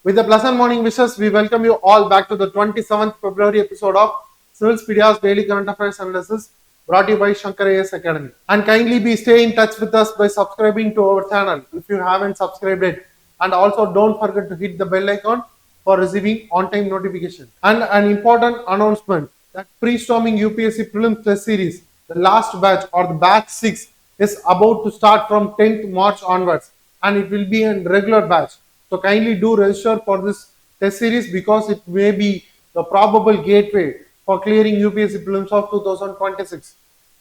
With the pleasant morning wishes, we welcome you all back to the 27th February episode of Civilspedia's Daily Current Affairs Analysis, brought to you by ShankarIASAcademy. And kindly stay in touch with us by subscribing to our channel if you haven't subscribed it. And also don't forget to hit the bell icon for receiving on-time notification. And an important announcement that pre-storming UPSC Prelims Test Series, the last batch or the batch 6 is about to start from 10th March onwards, and it will be a regular batch. So kindly do register for this test series because it may be the probable gateway for clearing UPSC Prelims of 2026.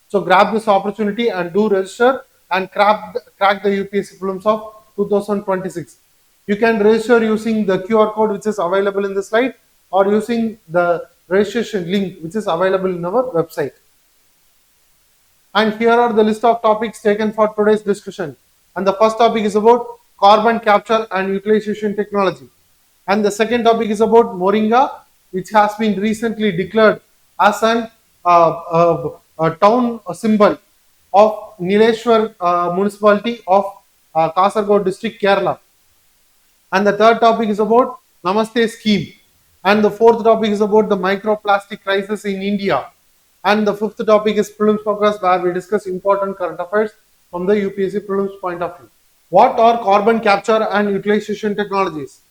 So grab this opportunity and do register and crack the UPSC Prelims of 2026. You can register using the QR code which is available in the slide or using the registration link which is available in our website. And here are the list of topics taken for today's discussion. And the first topic is about carbon capture and utilization technology. And the second topic is about Moringa, which has been recently declared as a town symbol of Nileshwar municipality of Kasaragod district, Kerala. And the third topic is about NAMASTE Scheme. And the fourth topic is about the microplastic crisis in India. And the fifth topic is Prelims Focus, where we discuss important current affairs from the UPSC Prelims point of view. What are carbon capture and utilization technologies?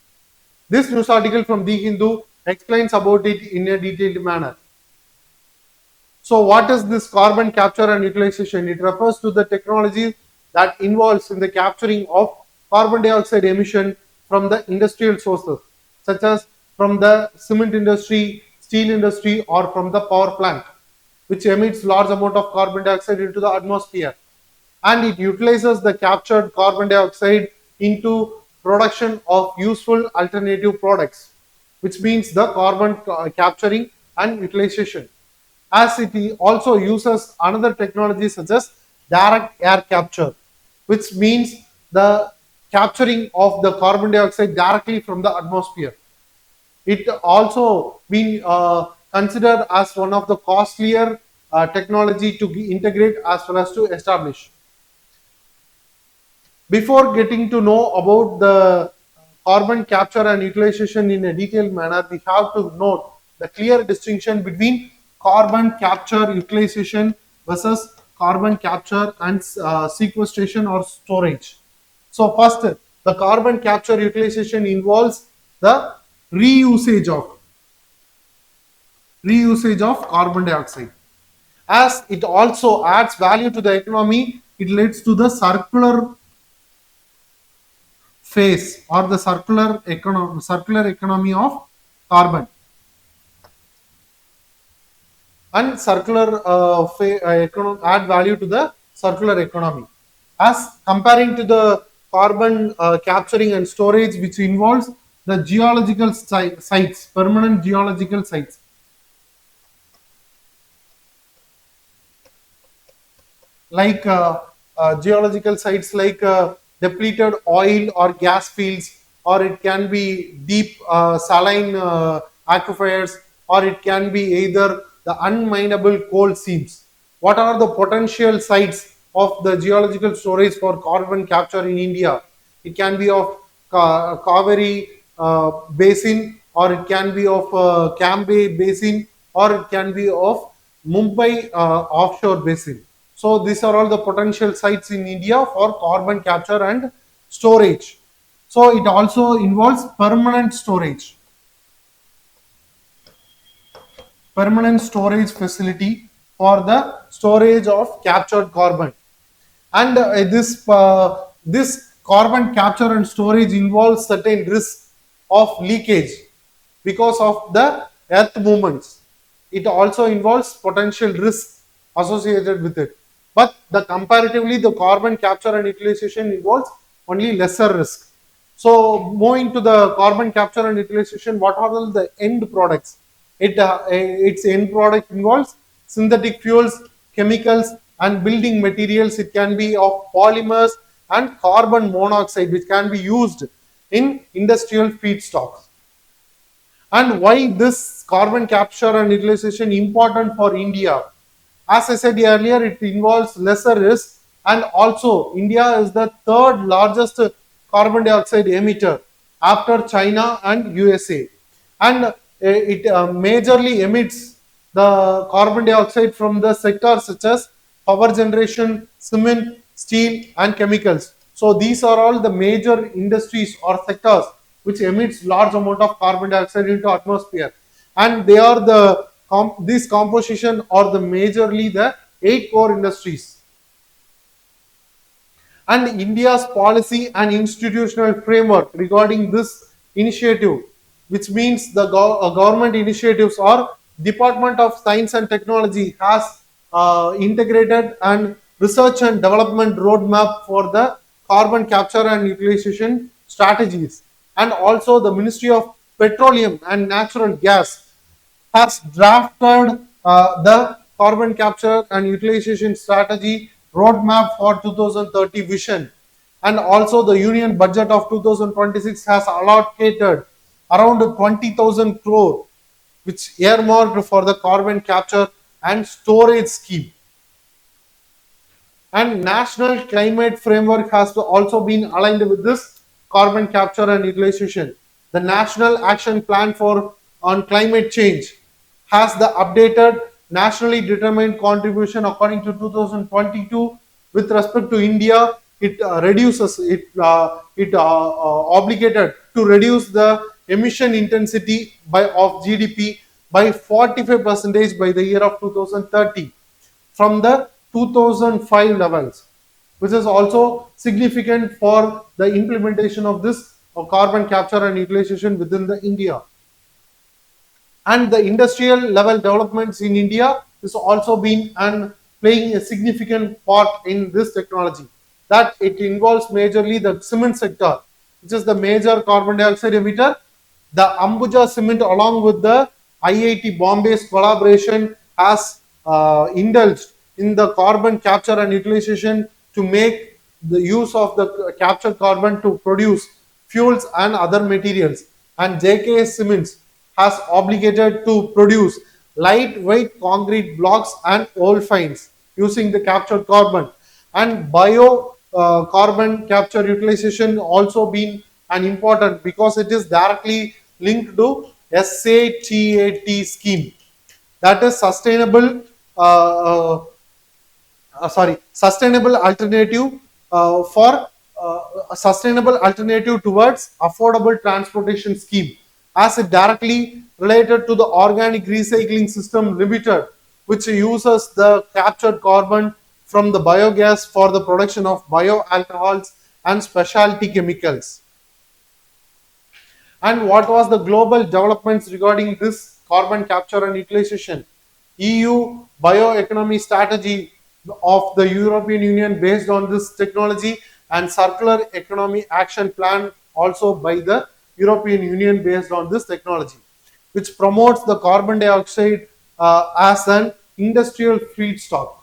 This news article from The Hindu explains about it in a detailed manner. So what is this carbon capture and utilization? It refers to the technology that involves in the capturing of carbon dioxide emission from the industrial sources, such as from the cement industry, steel industry, or from the power plant, which emits large amount of carbon dioxide into the atmosphere. And it utilizes the captured carbon dioxide into production of useful alternative products, which means the carbon capturing and utilization. As it also uses another technology such as direct air capture, which means the capturing of the carbon dioxide directly from the atmosphere. It also been considered as one of the costlier technology to integrate as well as to establish. Before getting to know about the carbon capture and utilization in a detailed manner, we have to note the clear distinction between carbon capture utilization versus carbon capture and sequestration or storage. So first, the carbon capture utilization involves the reusage of carbon dioxide. As it also adds value to the economy, it leads to the circular phase or the circular economy of carbon. And circular add value to the circular economy. As comparing to the carbon capturing and storage, which involves the geological sites, permanent geological sites. Like geological sites like depleted oil or gas fields, or it can be deep saline aquifers, or it can be either the unminable coal seams. What are the potential sites of the geological storage for carbon capture in India? It can be of Kaveri basin, or it can be of Cambay basin, or it can be of Mumbai offshore basin. So these are all the potential sites in India for carbon capture and storage. So it also involves permanent storage facility for the storage of captured carbon. And this carbon capture and storage involves certain risks of leakage because of the earth movements. It also involves potential risks associated with it. But comparatively, the carbon capture and utilization involves only lesser risk. So moving to the carbon capture and utilization, what are the end products? Its end product involves synthetic fuels, chemicals, and building materials. It can be of polymers and carbon monoxide, which can be used in industrial feedstocks. And why this carbon capture and utilization important for India? As I said earlier, it involves lesser risk, and also India is the third largest carbon dioxide emitter after China and USA. And it majorly emits the carbon dioxide from the sectors such as power generation, cement, steel, and chemicals. So these are all the major industries or sectors which emits large amount of carbon dioxide into atmosphere, and they are the this composition are the majorly the 8 core industries. And India's policy and institutional framework regarding this initiative, which means the government initiatives are Department of Science and Technology has integrated and research and development roadmap for the carbon capture and utilization strategies, and also the Ministry of Petroleum and Natural Gas has drafted the carbon capture and utilization strategy roadmap for 2030 vision. And also the union budget of 2026 has allocated around 20,000 crore which earmarked for the carbon capture and storage scheme. And national climate framework has also been aligned with this carbon capture and utilization. The national action plan for on climate change has the updated nationally determined contribution according to 2022. With respect to India, it reduces obligated to reduce the emission intensity by of GDP by 45 percentage by the year of 2030 from the 2005 levels, which is also significant for the implementation of this carbon capture and utilization within the India. And the industrial level developments in India is also been and playing a significant part in this technology. That it involves majorly the cement sector, which is the major carbon dioxide emitter. The Ambuja cement, along with the IIT Bombay's collaboration, has indulged in the carbon capture and utilization to make the use of the captured carbon to produce fuels and other materials. And JKS Cements has obligated to produce lightweight concrete blocks and oil fines using the captured carbon. And bio carbon capture utilization also been an important because it is directly linked to SATAT scheme, that is sustainable alternative for a sustainable alternative towards affordable transportation scheme, as it directly related to the organic recycling system limited, which uses the captured carbon from the biogas for the production of bioalcohols and specialty chemicals. And what was the global developments regarding this carbon capture and utilization? EU bioeconomy strategy of the European Union based on this technology, and circular economy action plan also by the European Union based on this technology, which promotes the carbon dioxide as an industrial feedstock.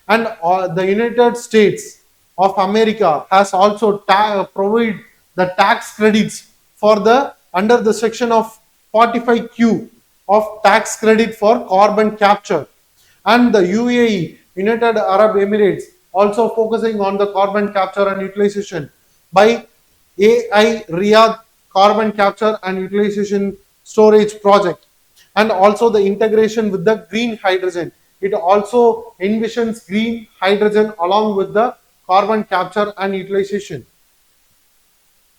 And the United States of America has also provided the tax credits for the under the section of 45Q of tax credit for carbon capture. And the UAE, United Arab Emirates, also focusing on the carbon capture and utilization by AI Riyadh carbon capture and utilization storage project, and also the integration with the green hydrogen. It also envisions green hydrogen along with the carbon capture and utilization.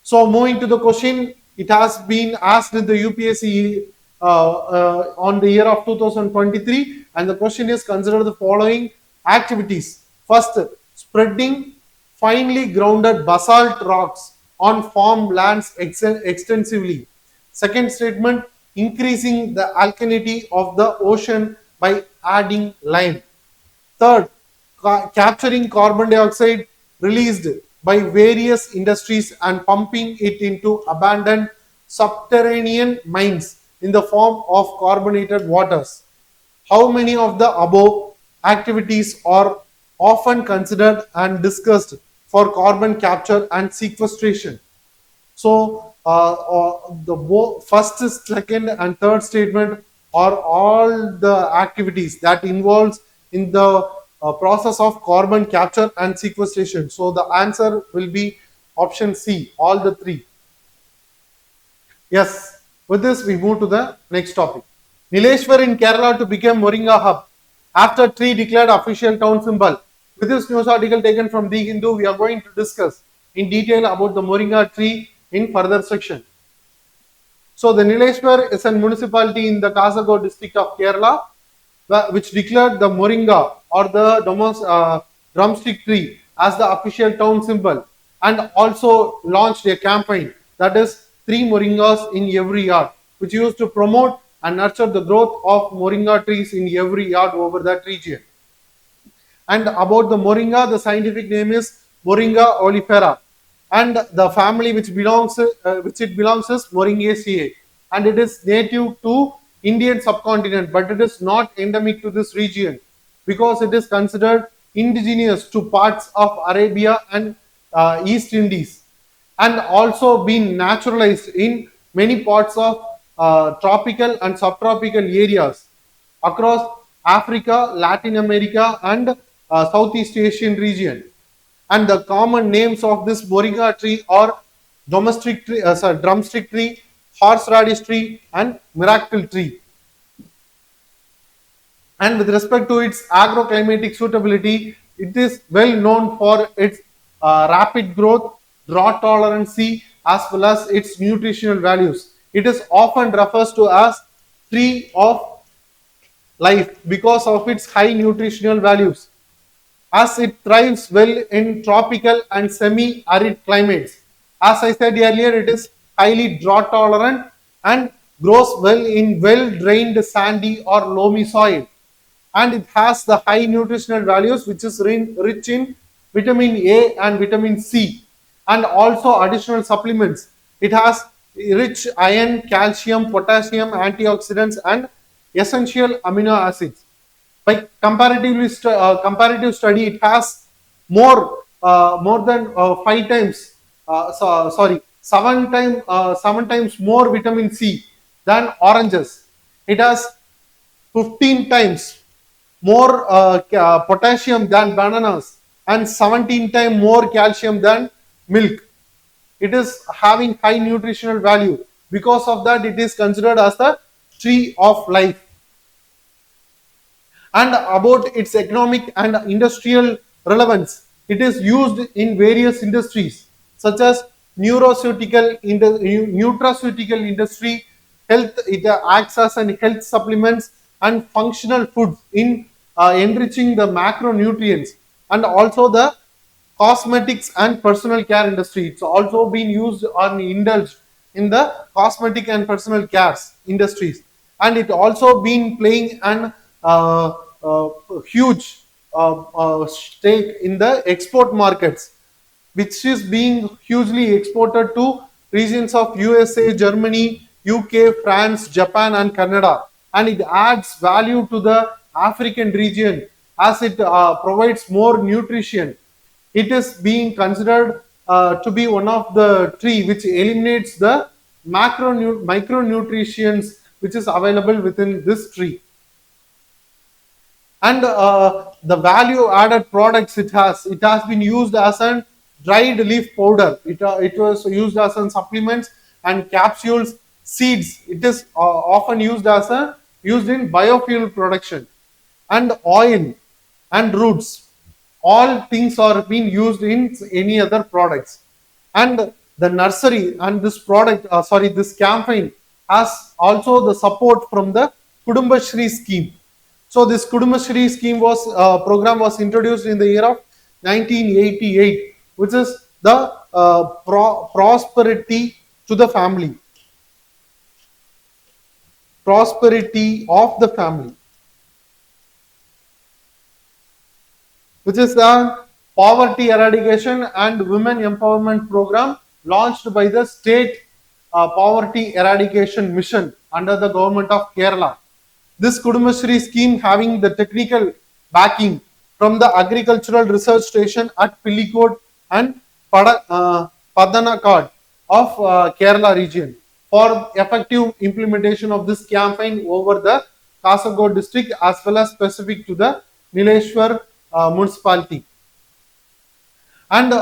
So moving to the question, it has been asked in the UPSC on the year of 2023, and the question is consider the following activities. First, spreading finely grounded basalt rocks on farm lands extensively. Second statement, increasing the alkalinity of the ocean by adding lime. Third, capturing carbon dioxide released by various industries and pumping it into abandoned subterranean mines in the form of carbonated waters. How many of the above activities are often considered and discussed for carbon capture and sequestration? So the first, second, and third statement are all the activities that involves in the process of carbon capture and sequestration. So the answer will be option C, all the three. Yes, with this we move to the next topic. Nileshwar in Kerala to become Moringa Hub after tree declared official town symbol. With this news article taken from The Hindu, we are going to discuss in detail about the Moringa tree in further section. So the Nileshwar is a municipality in the Kasaragod district of Kerala, which declared the Moringa or the drumstick tree as the official town symbol, and also launched a campaign that is 3 Moringas in every yard, which used to promote and nurture the growth of Moringa trees in every yard over that region. And about the Moringa, the scientific name is Moringa oleifera, and the family which it belongs is Moringaceae, and it is native to Indian subcontinent, but it is not endemic to this region because it is considered indigenous to parts of Arabia and East Indies, and also been naturalized in many parts of tropical and subtropical areas across Africa, Latin America, and Southeast Asian region. And the common names of this moringa tree are drumstick tree, horseradish tree, and miracle tree. And with respect to its agro-climatic suitability, it is well known for its rapid growth, drought tolerance, as well as its nutritional values. It is often referred to as tree of life because of its high nutritional values, as it thrives well in tropical and semi-arid climates. As I said earlier, it is highly drought tolerant and grows well in well-drained sandy or loamy soil. And it has the high nutritional values, which is rich in vitamin A and vitamin C, and also additional supplements. It has rich iron, calcium, potassium, antioxidants, and essential amino acids. By comparative study, it has more than 5 times, sorry, 7 times more vitamin C than oranges. It has 15 times more potassium than bananas, and 17 times more calcium than milk. It is having high nutritional value. Because of that, it is considered as the tree of life. And about its economic and industrial relevance, it is used in various industries such as nutraceutical industry, health. It acts as an health supplements and functional foods in enriching the macronutrients, and also the cosmetics and personal care industry. It's also been used or indulged in the cosmetic and personal care industries, and it also been playing an huge stake in the export markets, which is being hugely exported to regions of USA, Germany, UK, France, Japan, and Canada. And it adds value to the African region as it provides more nutrition. It is being considered to be one of the tree which eliminates the micronutrients which is available within this tree. And the value added products it has been used as a dried leaf powder. It was used as a supplements and capsules, seeds. It is often used in biofuel production, and oil and roots. All things are being used in any other products. And the nursery and this campaign has also the support from the Kudumbashri scheme. So this Kudumbashri scheme program was introduced in the year of 1988, which is the prosperity to the family, prosperity of the family, which is the poverty eradication and women empowerment program launched by the state poverty eradication mission under the government of Kerala. This Kudumbashri scheme having the technical backing from the Agricultural Research Station at Pillikod and Padanakad of Kerala region for effective implementation of this campaign over the Kasaragod district as well as specific to the Nileshwar municipality. And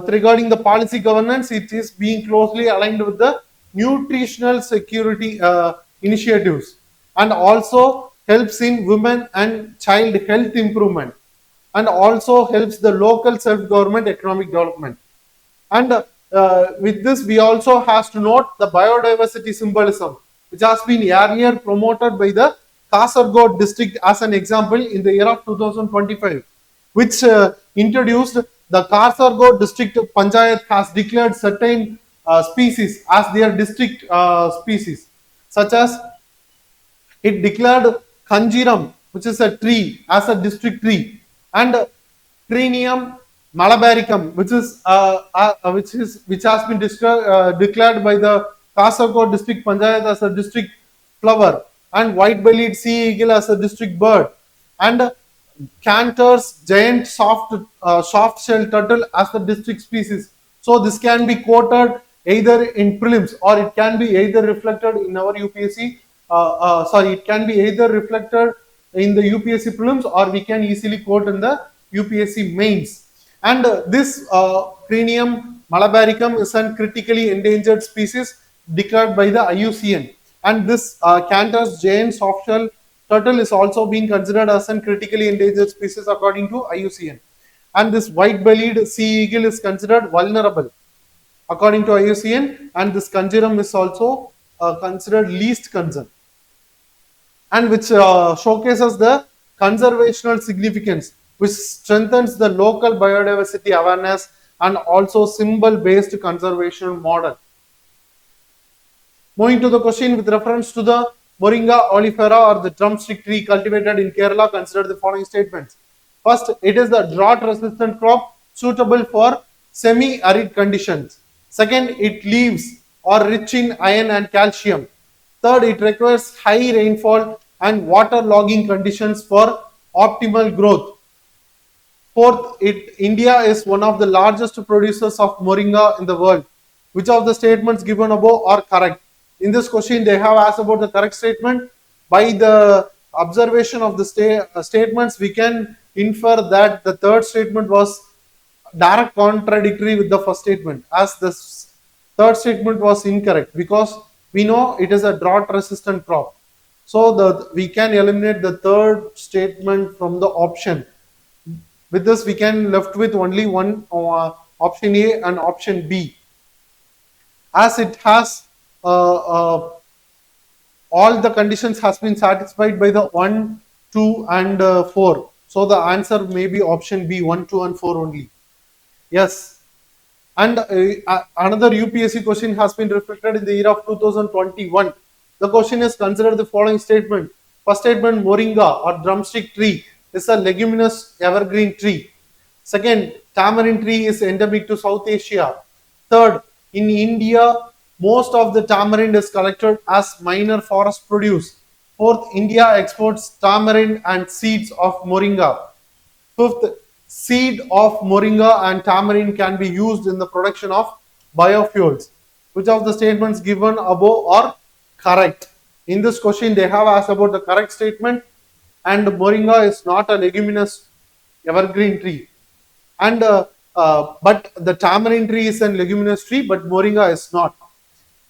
regarding the policy governance, it is being closely aligned with the nutritional security initiatives, and also helps in women and child health improvement, and also helps the local self-government economic development. And with this, we also has to note the biodiversity symbolism, which has been earlier promoted by the Kasargod district as an example in the year of 2025, which introduced the Kasargod district Panchayat has declared certain species as their district species, such as it declared Kanjiram, which is a tree, as a district tree, and Trinium malabaricum, which has been declared by the Kasargod district Panchayat as a district flower, and white-bellied sea eagle as a district bird, and Cantor's giant soft-shell turtle as the district species. So this can be quoted either in prelims, or it can be either reflected in our UPSC. It can be either reflected in the UPSC prelims, or we can easily quote in the UPSC mains. And this Cranium malabaricum is a critically endangered species declared by the IUCN. And this Cantor's giant softshell turtle is also being considered as a critically endangered species according to IUCN. And this white-bellied sea eagle is considered vulnerable according to IUCN, and this Kanjiram is also considered least concern, and which showcases the conservational significance, which strengthens the local biodiversity awareness and also symbol-based conservation model. Moving to the question with reference to the Moringa oleifera, or the drumstick tree cultivated in Kerala, consider the following statements. First, it is the drought-resistant crop suitable for semi-arid conditions. Second, it leaves are rich in iron and calcium. Third, it requires high rainfall and water-logging conditions for optimal growth. Fourth, India is one of the largest producers of moringa in the world. Which of the statements given above are correct? In this question, they have asked about the correct statement. By the observation of the statements, we can infer that the third statement was direct contradictory with the first statement, as the third statement was incorrect, because we know it is a drought resistant crop. So we can eliminate the third statement from the option. With this, we can left with only one option A and option B, as it has all the conditions has been satisfied by the 1, 2 and 4. So the answer may be option B, 1, 2 and 4 only. Yes. And another UPSC question has been reflected in the year of 2021. The question is, consider the following statement. First statement, Moringa or drumstick tree is a leguminous evergreen tree. Second, tamarind tree is endemic to South Asia. Third, in India, most of the tamarind is collected as minor forest produce. Fourth, India exports tamarind and seeds of moringa. Fifth, seed of moringa and tamarind can be used in the production of biofuels. Which of the statements given above are correct? In this question, they have asked about the correct statement, and moringa is not a leguminous evergreen tree. And but the tamarind tree is a leguminous tree, but moringa is not.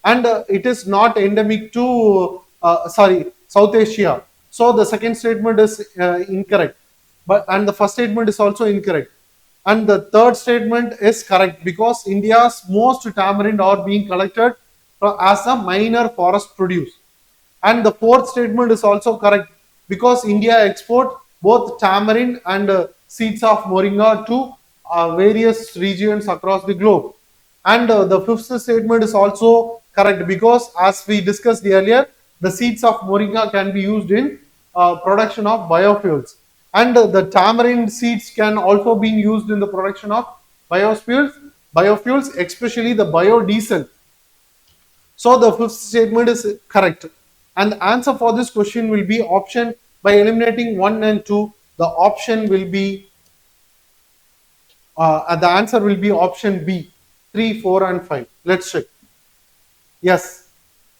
And it is not endemic to South Asia. So the second statement is incorrect, and the first statement is also incorrect, and the third statement is correct, because India's most tamarind are being collected as a minor forest produce. And the fourth statement is also correct, because India export both tamarind and seeds of moringa to various regions across the globe. And the fifth statement is also correct, because as we discussed earlier, the seeds of moringa can be used in production of biofuels, and the tamarind seeds can also be used in the production of biofuels, especially the biodiesel. So the fifth statement is correct, and the answer for this question will be option. By eliminating 1 and 2, the option will be the answer will be option B, 3, 4 and 5. Let's check. Yes.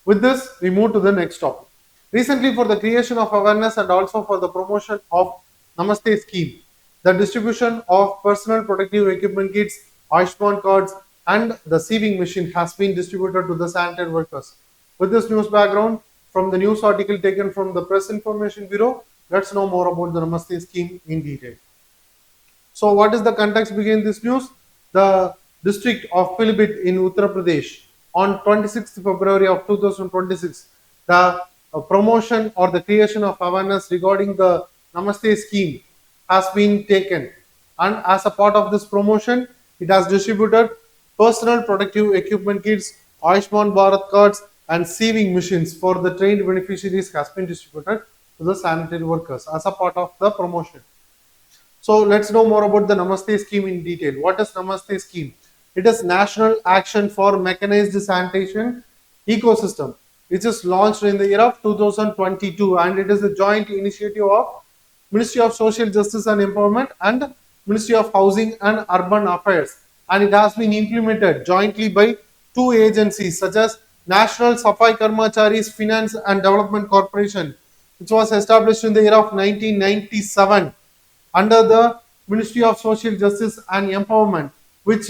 With this, we move to the next topic. Recently, for the creation of awareness and also for the promotion of NAMASTE Scheme, the distribution of personal protective equipment kits, Ayushman cards, and the sieving machine has been distributed to the sanitary workers. With this news background, from the news article taken from the Press Information Bureau, let's know more about the Namaste scheme in detail. So what is the context behind this news? The district of Pilibhit in Uttar Pradesh on 26th February of 2026, the promotion or the creation of awareness regarding the Namaste scheme has been taken, and as a part of this promotion, it has distributed personal protective equipment kits, Ayushman Bharat cards, and sieving machines for the trained beneficiaries has been distributed to the sanitary workers as a part of the promotion. So let's know more about the Namaste scheme in detail. What is Namaste scheme? It is National Action for Mechanized Sanitation Ecosystem, which is launched in the year of 2022, and it is a joint initiative of Ministry of Social Justice and Empowerment and Ministry of Housing and Urban Affairs, and it has been implemented jointly by two agencies such as National Safai Karmacharis Finance and Development Corporation, which was established in the year of 1997 under the Ministry of Social Justice and Empowerment, which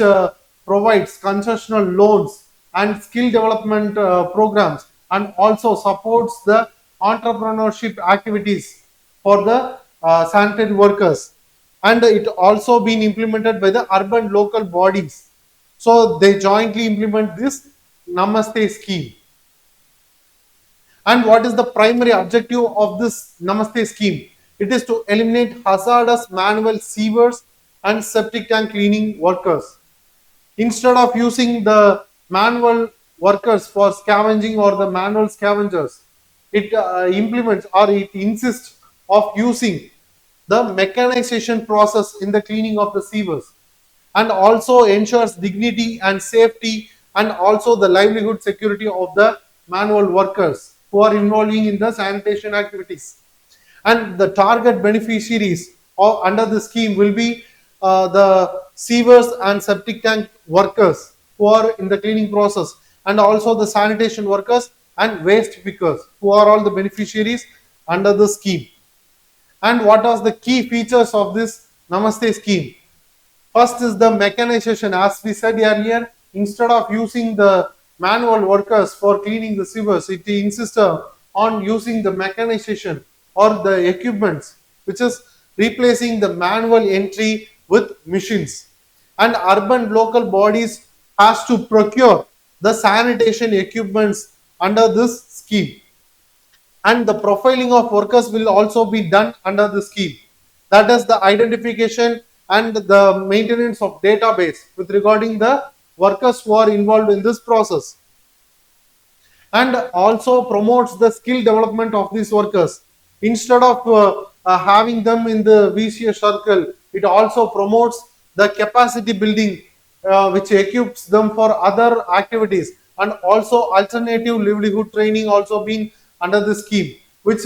provides concessional loans and skill development programs, and also supports the entrepreneurship activities for the sanitary workers. And it also been implemented by the urban local bodies. So they jointly implement this Namaste scheme. And what is the primary objective of this Namaste scheme? It is to eliminate hazardous manual sievers and septic tank cleaning workers. Instead of using the manual workers for scavenging or the manual scavengers, it implements or it insists of using the mechanization process in the cleaning of the sievers, and also ensures dignity and safety and also the livelihood security of the manual workers who are involving in the sanitation activities. And the target beneficiaries under the scheme will be the sievers and septic tank workers who are in the cleaning process, and also the sanitation workers and waste pickers, who are all the beneficiaries under the scheme. And what are the key features of this Namaste scheme? First is the mechanization. As we said earlier, instead of using the manual workers for cleaning the sewers, it insists on using the mechanization or the equipments, which is replacing the manual entry with machines. And urban local bodies has to procure the sanitation equipments under this scheme. And the profiling of workers will also be done under the scheme. That is the identification and the maintenance of database with regarding the workers who are involved in this process, and also promotes the skill development of these workers. Instead of having them in the vicious circle, it also promotes the capacity building, which equips them for other activities, and also alternative livelihood training also being under the scheme, which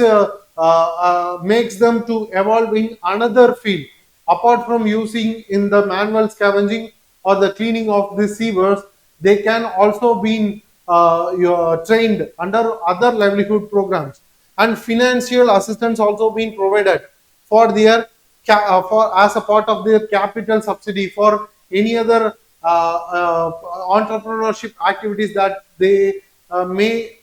makes them to evolve in another field apart from using in the manual scavenging or the cleaning of the sewers. They can also be trained under other livelihood programs, and financial assistance also being provided for their for as a part of their capital subsidy for any other entrepreneurship activities that they may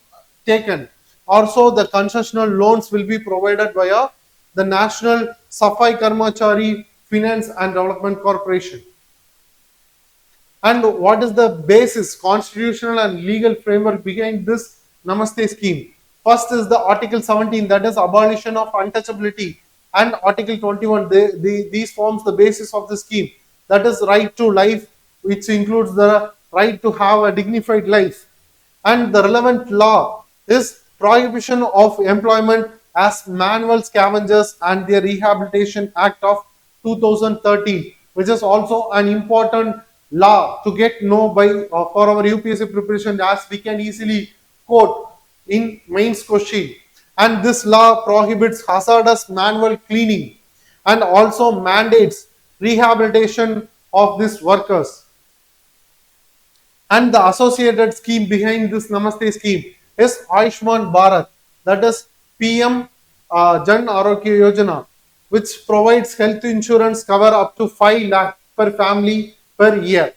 taken. Also, the concessional loans will be provided via the National Safai Karmachari Finance and Development Corporation. And what is the basis, constitutional and legal framework behind this Namaste scheme? First is the Article 17, that is abolition of untouchability, and Article 21. These forms the basis of the scheme. That is right to life, which includes the right to have a dignified life. And the relevant law is Prohibition of Employment as Manual Scavengers and the Rehabilitation Act of 2013, which is also an important law to get know by for our UPSC preparation, as we can easily quote in mains question. And this law prohibits hazardous manual cleaning and also mandates rehabilitation of these workers. And the associated scheme behind this Namaste scheme is Ayushman Bharat, that is PM Jan Arogya Yojana, which provides health insurance cover up to 5 lakh per family per year.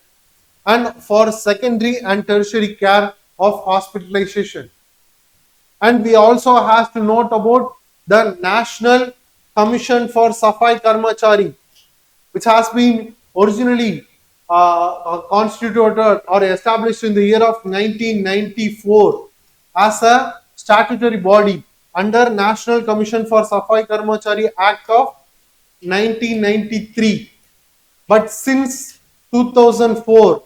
and for secondary and tertiary care of hospitalization. And we also have to note about the National Commission for Safai Karmachari, which has been originally constituted or established in the year of 1994 as a statutory body under National Commission for Safai Karmachari Act of 1993. But since 2004,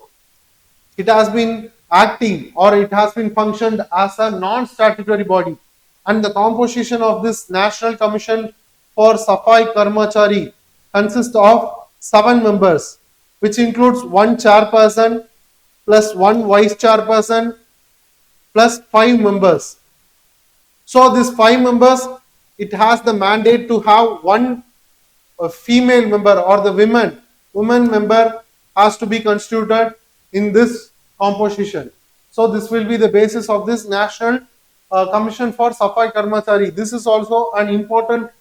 it has been acting or it has been functioned as a non-statutory body, and the composition of this National Commission for Safai Karmachari consists of 7 members, which includes 1 chairperson plus 1 vice chairperson plus 5 members. So this 5 members, it has the mandate to have 1 female member, or the woman member has to be constituted in this composition. So this will be the basis of this National Commission for Safai Karmachari. This is also an important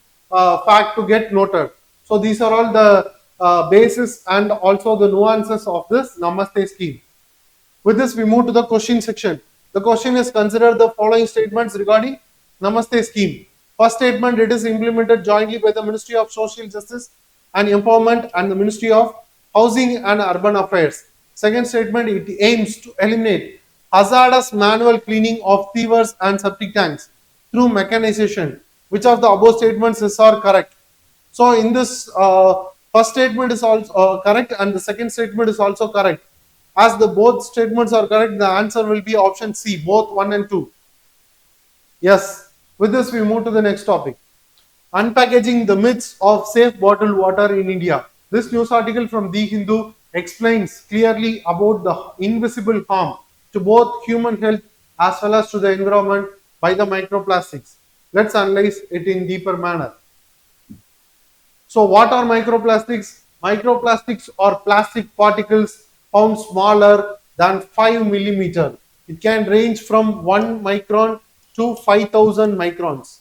fact to get noted. So these are all the basis and also the nuances of this Namaste scheme. With this, we move to the question section. The question is, consider the following statements regarding Namaste scheme. First statement, it is implemented jointly by the Ministry of Social Justice and Empowerment and the Ministry of Housing and Urban Affairs. Second statement, it aims to eliminate hazardous manual cleaning of sewers and septic tanks through mechanization. Which of the above statements are correct? So in this first statement is also correct, and the second statement is also correct. As the both statements are correct, the answer will be option C, both 1 and 2. Yes. With this, we move to the next topic. Unpackaging the myths of safe bottled water in India. This news article from The Hindu explains clearly about the invisible harm to both human health as well as to the environment by the microplastics. Let's analyze it in deeper manner. So what are microplastics? Microplastics are plastic particles found smaller than 5 millimeter. It can range from 1 micron to 5,000 microns.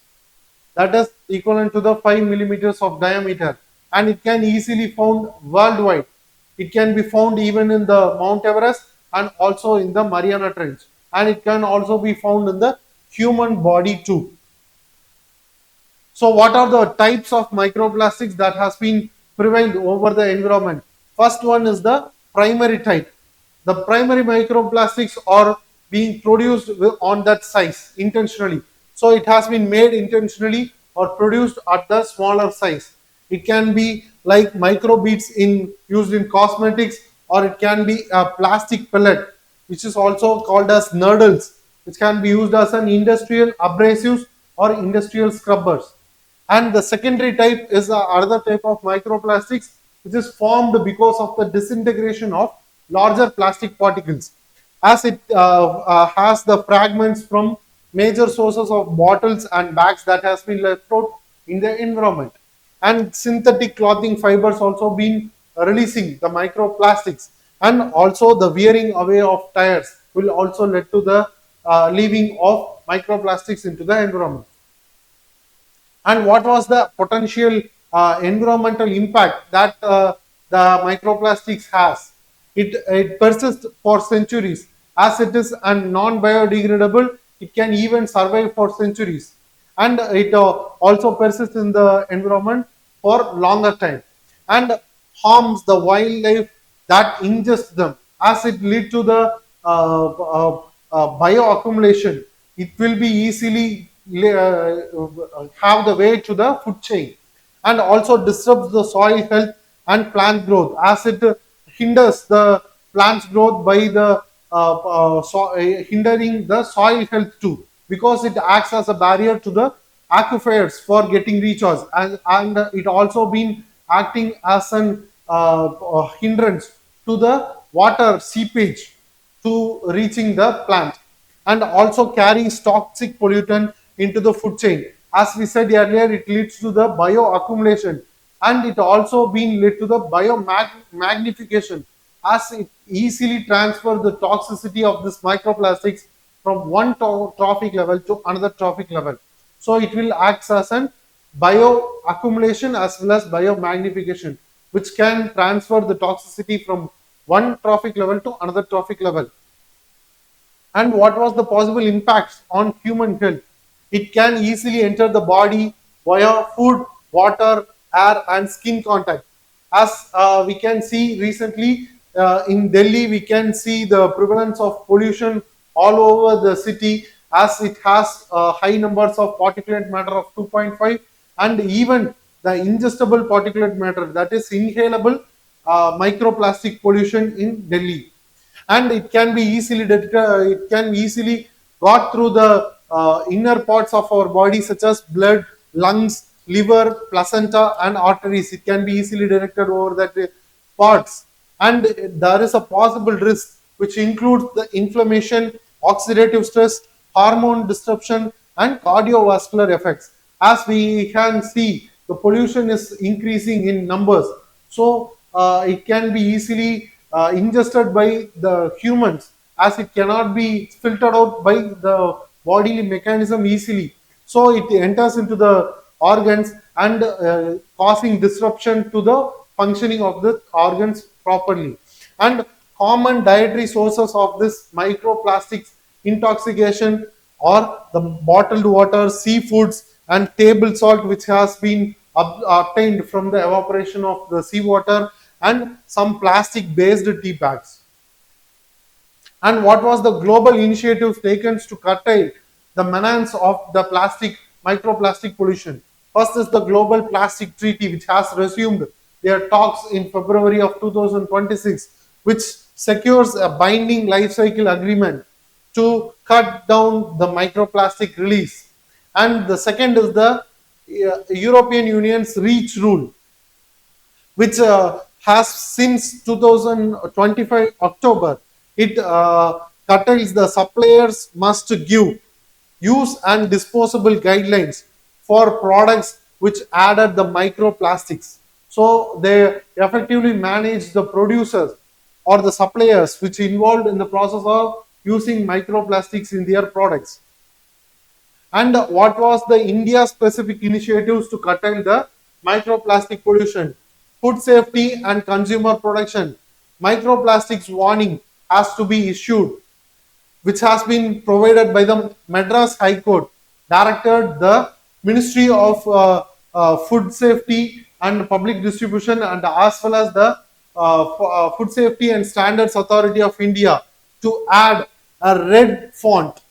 That is equivalent to the 5 millimeters of diameter, and it can easily found worldwide. It can be found even in the Mount Everest and also in the Mariana Trench, and it can also be found in the human body too. So what are the types of microplastics that has been prevailed over the environment? First one is the primary type. The primary microplastics are being produced on that size intentionally. So it has been made intentionally or produced at the smaller size. It can be like microbeads used in cosmetics, or it can be a plastic pellet, which is also called as nurdles, which can be used as an industrial abrasives or industrial scrubbers. And the secondary type is another type of microplastics, which is formed because of the disintegration of larger plastic particles, as it has the fragments from major sources of bottles and bags that has been left out in the environment. And synthetic clothing fibers also been releasing the microplastics, and also the wearing away of tires will also lead to the leaving of microplastics into the environment. And what was the potential environmental impact that the microplastics has? It persists for centuries. As it is a non-biodegradable, it can even survive for centuries, and it also persists in the environment for longer time and harms the wildlife that ingests them, as it lead to the bioaccumulation. It will be easily have the way to the food chain, and also disrupts the soil health and plant growth, as it hinders the plant's growth by the hindering the soil health too, because it acts as a barrier to the aquifers for getting recharged, and it also been acting as an hindrance to the water seepage to reaching the plant, and also carries toxic pollutant into the food chain. As we said earlier, it leads to the bioaccumulation, and it also been led to the biomagnification, as it easily transfers the toxicity of this microplastics from one trophic level to another trophic level. So it will act as an bioaccumulation as well as biomagnification, which can transfer the toxicity from one trophic level to another trophic level. And what was the possible impacts on human health? It can easily enter the body via food, water, air, and skin contact. As we can see recently in Delhi, we can see the prevalence of pollution all over the city, as it has high numbers of particulate matter of 2.5, and even the ingestible particulate matter, that is inhalable microplastic pollution in Delhi. And it can be easily it can be easily got through the inner parts of our body, such as blood, lungs, liver, placenta, and arteries. It can be easily directed over that parts. And there is a possible risk which includes the inflammation, oxidative stress, hormone disruption, and cardiovascular effects. As we can see, the pollution is increasing in numbers, so it can be easily ingested by the humans, as it cannot be filtered out by the bodily mechanism easily. So it enters into the organs and causing disruption to the functioning of the organs properly. And common dietary sources of this microplastics intoxication are the bottled water, seafoods, and table salt, which has been obtained from the evaporation of the seawater, and some plastic based tea bags. And what was the global initiatives taken to curtail the menace of the microplastic pollution? First is the Global Plastic Treaty, which has resumed their talks in February of 2026, which secures a binding life cycle agreement to cut down the microplastic release. And the second is the European Union's REACH rule, which has since 2025 October, it curtails the suppliers must give use and disposable guidelines for products which added the microplastics. So they effectively manage the producers or the suppliers which involved in the process of using microplastics in their products. And what was the India specific initiatives to curtail the microplastic pollution? Food safety and consumer protection. Microplastics warning has to be issued, which has been provided by the Madras High Court, directed the Ministry of Food Safety and Public Distribution, and as well as the Food Safety and Standards Authority of India, to add a red font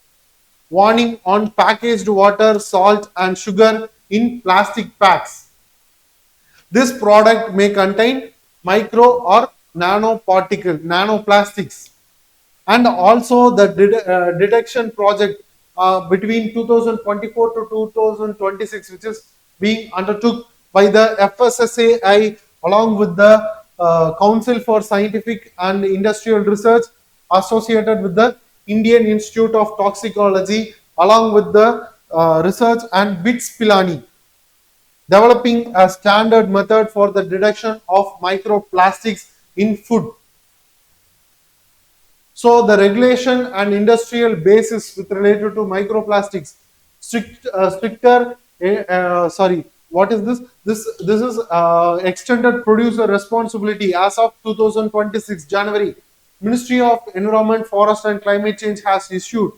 warning on packaged water, salt, and sugar in plastic packs. This product may contain micro or nanoplastics. And also the detection project between 2024 to 2026, which is being undertook by the FSSAI along with the Council for Scientific and Industrial Research, associated with the Indian Institute of Toxicology, along with the research and BITS Pilani, developing a standard method for the detection of microplastics in food. So the regulation and industrial basis with related to microplastics, stricter. What is this? This is extended producer responsibility as of 2026 January. Ministry of Environment, Forest and Climate Change has issued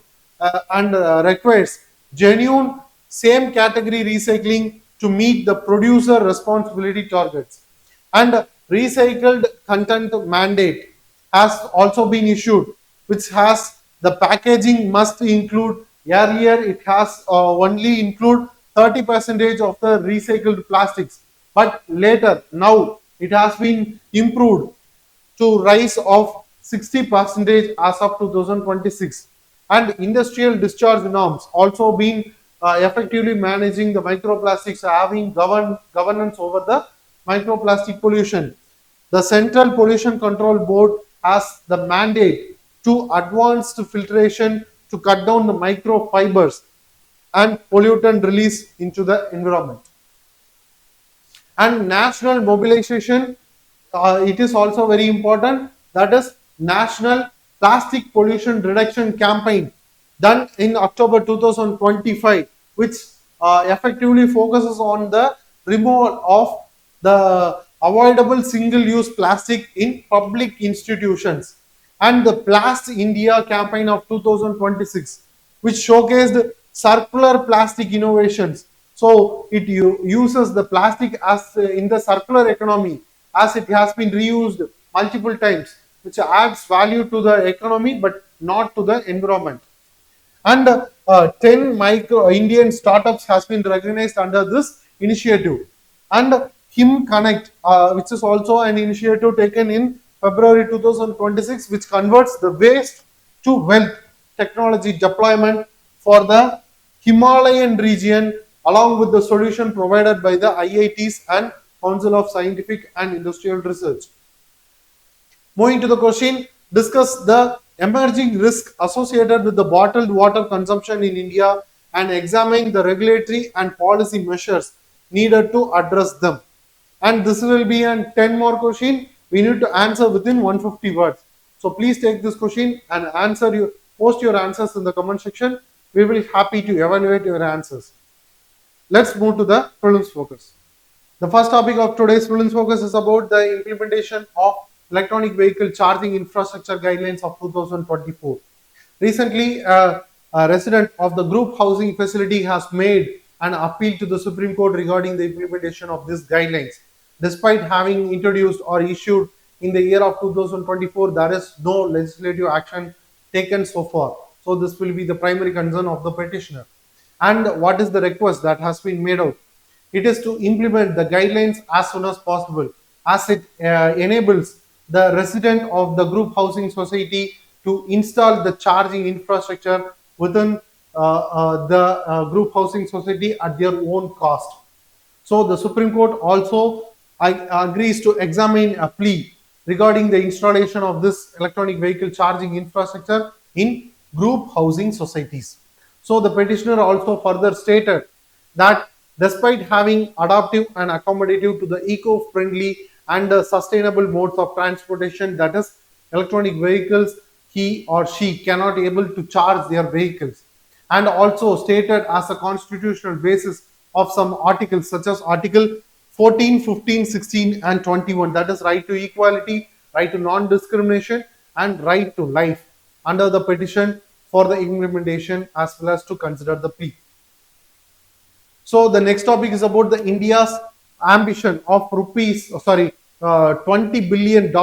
and requires genuine same category recycling to meet the producer responsibility targets. And recycled content mandate has also been issued, which has the packaging must include. Earlier it has only include 30% of the recycled plastics, but later now it has been improved to rise of 60% as of 2026. And industrial discharge norms also been effectively managing the microplastics, having governance over the microplastic pollution. The Central Pollution Control Board has the mandate to advanced filtration to cut down the microfibers and pollutant release into the environment. And national mobilization, it is also very important, that is National Plastic Pollution Reduction Campaign, done in October 2025, which effectively focuses on the removal of the avoidable single-use plastic in public institutions, and the Plast India campaign of 2026, which showcased circular plastic innovations. So it uses the plastic as in the circular economy, as it has been reused multiple times, which adds value to the economy but not to the environment. And 10 micro Indian startups has been recognized under this initiative. And Him Connect, which is also an initiative taken in February 2026, which converts the waste to wealth technology deployment for the Himalayan region, along with the solution provided by the IITs and Council of Scientific and Industrial Research. Moving to the question, discuss the emerging risk associated with the bottled water consumption in India and examine the regulatory and policy measures needed to address them. And this will be an 10 more question. We need to answer within 150 words. So please take this question and post your answers in the comment section. We will be happy to evaluate your answers. Let's move to the prelims focus. The first topic of today's prelims focus is about the implementation of electronic vehicle charging infrastructure guidelines of 2024. Recently, a resident of the group housing facility has made an appeal to the Supreme Court regarding the implementation of these guidelines. Despite having introduced or issued in the year of 2024, there is no legislative action taken so far. So this will be the primary concern of the petitioner. And what is the request that has been made out? It is to implement the guidelines as soon as possible, as it enables the resident of the group housing society to install the charging infrastructure within the group housing society at their own cost. So the Supreme Court also agrees to examine a plea regarding the installation of this electronic vehicle charging infrastructure in group housing societies. So the petitioner also further stated that despite having adaptive and accommodative to the eco-friendly and sustainable modes of transportation, that is electronic vehicles, he or she cannot able to charge their vehicles, and also stated as a constitutional basis of some articles such as Article 14, 15, 16 and 21, that is right to equality, right to non-discrimination and right to life, under the petition for the implementation as well as to consider the plea. So the next topic is about the India's ambition of $20 billion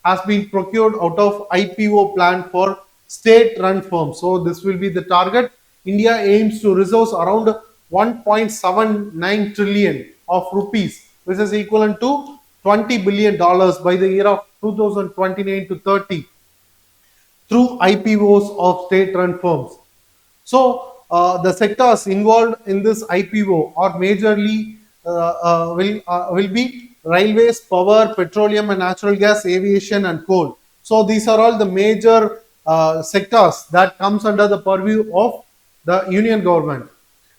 has been procured out of IPO plan for state-run firms. So this will be the target. India aims to resource around 1.79 trillion of rupees, which is equivalent to $20 billion by the year of 2029 to 30 through IPOs of state-run firms. So the sectors involved in this IPO are majorly will be railways, power, petroleum and natural gas, aviation and coal. So these are all the major sectors that comes under the purview of the union government,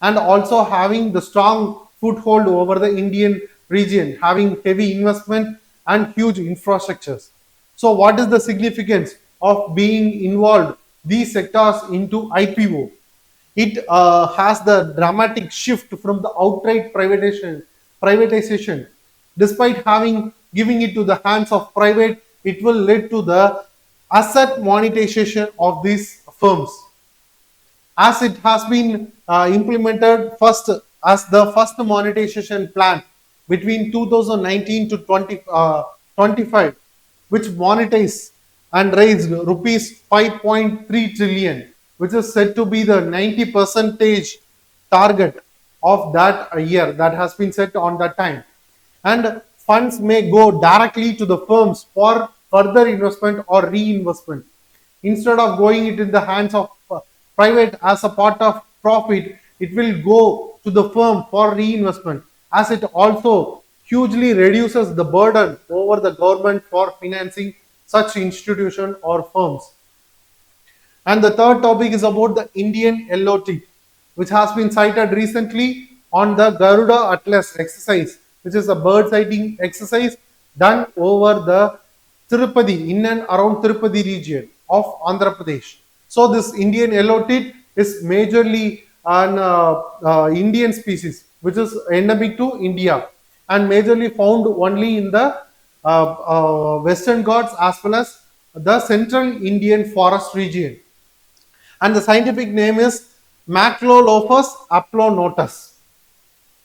and also having the strong foothold over the Indian region, having heavy investment and huge infrastructures. So what is the significance of being involved these sectors into IPO? It has the dramatic shift from the outright privatization. Despite having giving it to the hands of private, it will lead to the asset monetization of these firms, as it has been implemented first as the first monetization plan between 2019 to 25, which monetized and raised rupees 5.3 trillion, which is said to be the 90% target of that year that has been set on that time. And funds may go directly to the firms for further investment or reinvestment. Instead of going it in the hands of private as a part of profit, it will go to the firm for reinvestment, as it also hugely reduces the burden over the government for financing such institution or firms. And the third topic is about the Indian yellow tip, which has been cited recently on the Garuda Atlas exercise, which is a bird sighting exercise done over the Tirupati, in and around Tirupati region of Andhra Pradesh. So this Indian yellow tit is majorly an Indian species, which is endemic to India, and majorly found only in the Western Ghats as well as the central Indian forest region. And the scientific name is Macrolophus aplonotus.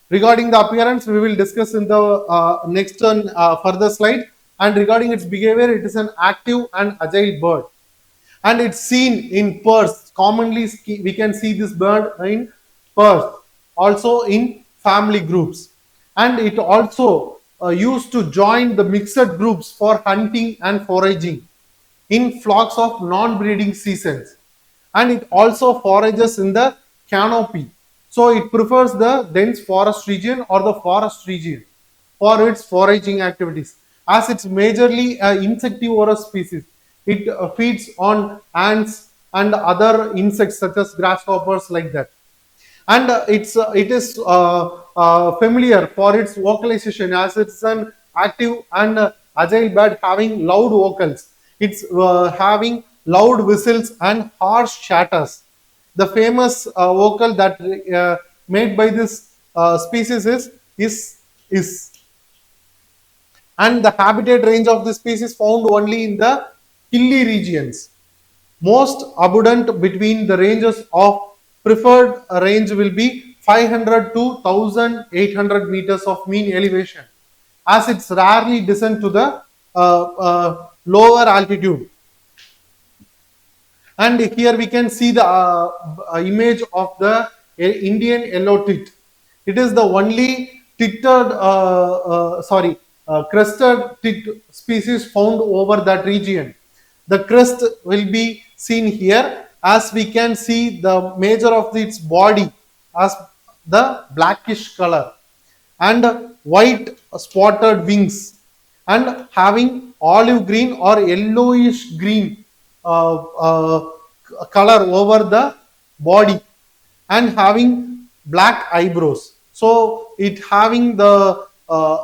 Regarding the appearance, we will discuss in the next further slide. And regarding its behavior, it is an active and agile bird. And it's seen in pairs. Commonly, we can see this bird in pairs, also in family groups. And it also used to join the mixed groups for hunting and foraging in flocks of non-breeding seasons. And it also forages in the canopy. So it prefers the dense forest region or the forest region for its foraging activities. As it's majorly an insectivorous species, it feeds on ants and other insects such as grasshoppers like that. And it is familiar for its vocalization, as it's an active and agile bird having loud vocals. It's having loud whistles and harsh chatters. The famous vocal that made by this species is. And the habitat range of this species found only in the hilly regions. Most abundant between the ranges of preferred range will be 500 to 1800 meters of mean elevation, as it's rarely descend to the lower altitude. And here we can see the image of the Indian yellow tit. It is the only crested tit species found over that region. The crest will be seen here, as we can see the major of its body as the blackish color and white spotted wings, and having olive green or yellowish green color over the body, and having black eyebrows. So it having the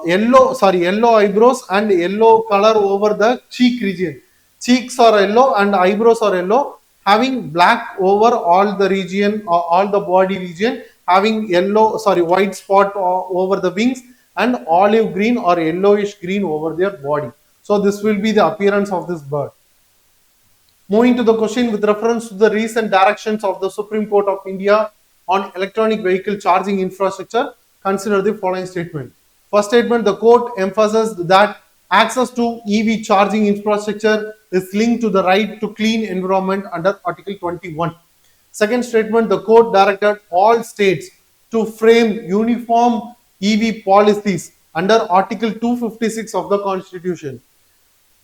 yellow eyebrows and yellow color over the cheek region. Cheeks are yellow and eyebrows are yellow, having black over all the region, all the body region, having white spot over the wings, and olive green or yellowish green over their body. So this will be the appearance of this bird. Moving to the question, with reference to the recent directions of the Supreme Court of India on electronic vehicle charging infrastructure, consider the following statement. First statement, the court emphasized that access to EV charging infrastructure is linked to the right to clean environment under Article 21. Second statement, the court directed all states to frame uniform EV policies under Article 256 of the Constitution.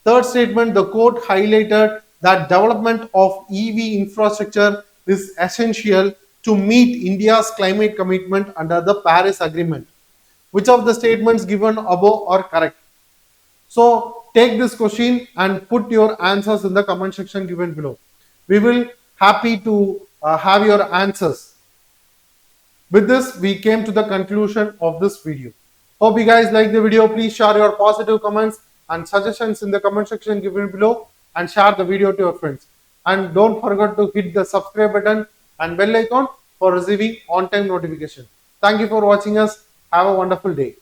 Third statement, the court highlighted that development of EV infrastructure is essential to meet India's climate commitment under the Paris Agreement. Which of the statements given above are correct? So take this question and put your answers in the comment section given below. We will happy to have your answers. With this, we came to the conclusion of this video. Hope you guys like the video. Please share your positive comments and suggestions in the comment section given below, and share the video to your friends. And don't forget to hit the subscribe button and bell icon for receiving on-time notification. Thank you for watching us. Have a wonderful day.